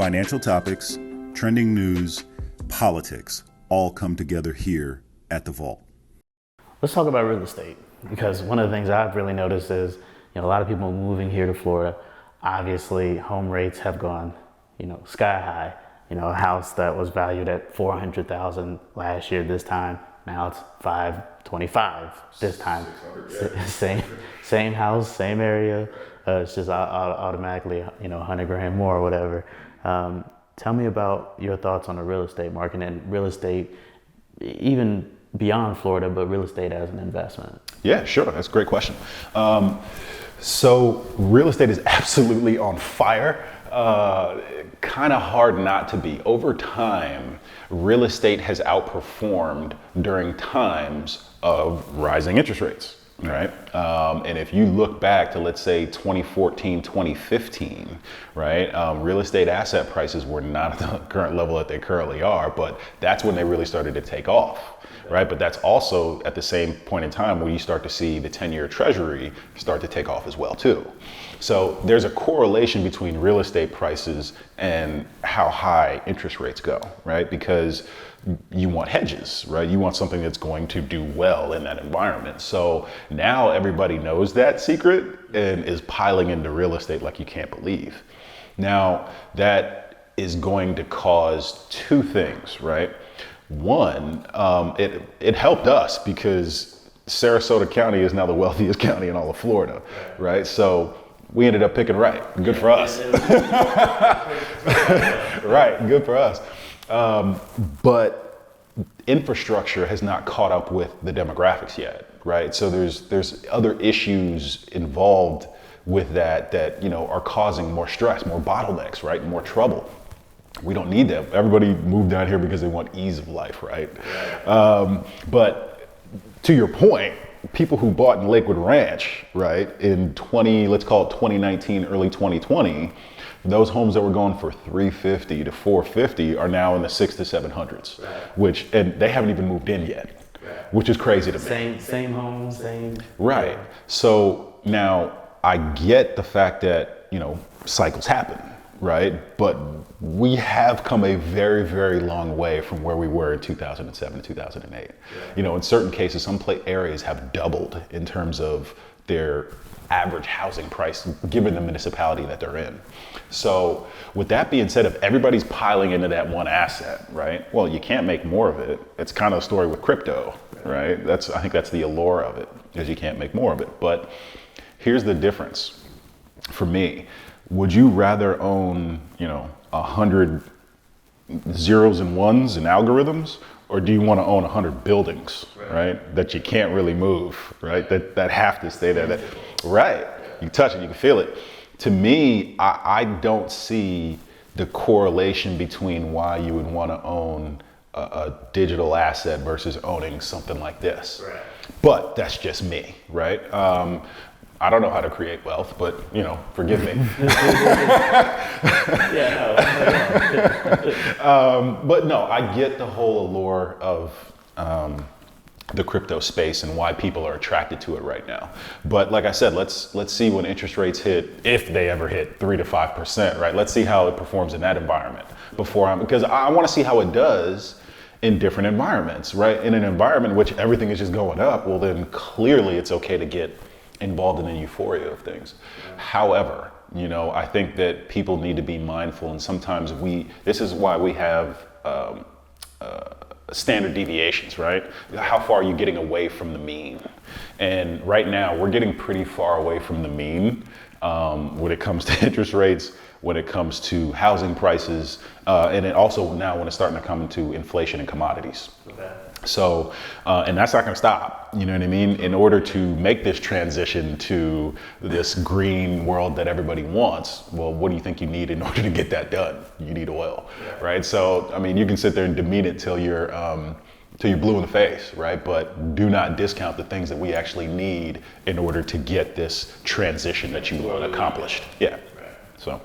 Financial topics, trending news, politics all come together here at the Vault. Let's talk about real estate, because one of the things I've really noticed is, a lot of people moving here to Florida. Obviously, home rates have gone, sky high. A house that was valued at $400,000 last year, this time, now it's $525 this time. Same house, same area. It's just automatically, $100,000 more or whatever. Tell me about your thoughts on the real estate market and real estate, even beyond Florida, but real estate as an investment. Yeah, sure. That's a great question. So real estate is absolutely on fire. Kind of hard not to be. Over time, real estate has outperformed during times of rising interest rates, right? And if you look back to, let's say, 2014, 2015, right? Real estate asset prices were not at the current level that they currently are, but that's when they really started to take off, right? But that's also at the same point in time when you start to see the 10-year treasury start to take off as well, too. So there's a correlation between real estate prices and how high interest rates go, right? Because you want hedges, right? You want something that's going to do well in that environment. So now everybody knows that secret and is piling into real estate like you can't believe. Now, that is going to cause two things, right? One, it helped us because Sarasota County is now the wealthiest county in all of Florida, right? So we ended up picking right. Good for us. Right, good for us. But infrastructure has not caught up with the demographics yet, right? So there's other issues involved with that are causing more stress, more bottlenecks, right? More trouble. We don't need them. Everybody moved down here because they want ease of life, right? But to your point, people who bought in Lakewood Ranch, right, in 2019, early 2020, those homes that were going for $350 to $450 are now in the $600 to $700s, right. And they haven't even moved in yet, right. Which is crazy to me. Same home, same. Right. Yeah. So now I get the fact that, cycles happen, right? But we have come a very, very long way from where we were in 2007, 2008. Yeah. In certain cases, some areas have doubled in terms of their average housing price given the municipality that they're in. So with that being said, if everybody's piling into that one asset, right? Well, you can't make more of it. It's kind of a story with crypto, right? I think that's the allure of it, is you can't make more of it. But here's the difference for me. Would you rather own, 100 zeros and ones and algorithms, or do you want to own 100 buildings, right? That you can't really move, right? That have to stay there. Right. You touch it, you can feel it. To me, I don't see the correlation between why you would want to own a digital asset versus owning something like this. Right. But that's just me, right? I don't know how to create wealth, but forgive me. But no, I get the whole allure of the crypto space and why people are attracted to it right now. But like I said, let's see when interest rates hit, if they ever hit 3 to 5%, right? Let's see how it performs in that environment because I want to see how it does in different environments, right? In an environment in which everything is just going up, well then clearly it's okay to get involved in the euphoria of things. However, I think that people need to be mindful, and sometimes this is why we have standard deviations, right? How far are you getting away from the mean? And right now we're getting pretty far away from the mean when it comes to interest rates, when it comes to housing prices, and it also now when it's starting to come into inflation and commodities. Okay. So, and that's not going to stop, you know what I mean? In order to make this transition to this green world that everybody wants, well, what do you think you need in order to get that done? You need oil, right? So, I mean, you can sit there and demean it till you're blue in the face, right? But do not discount the things that we actually need in order to get this transition that you want accomplished. Yeah, so.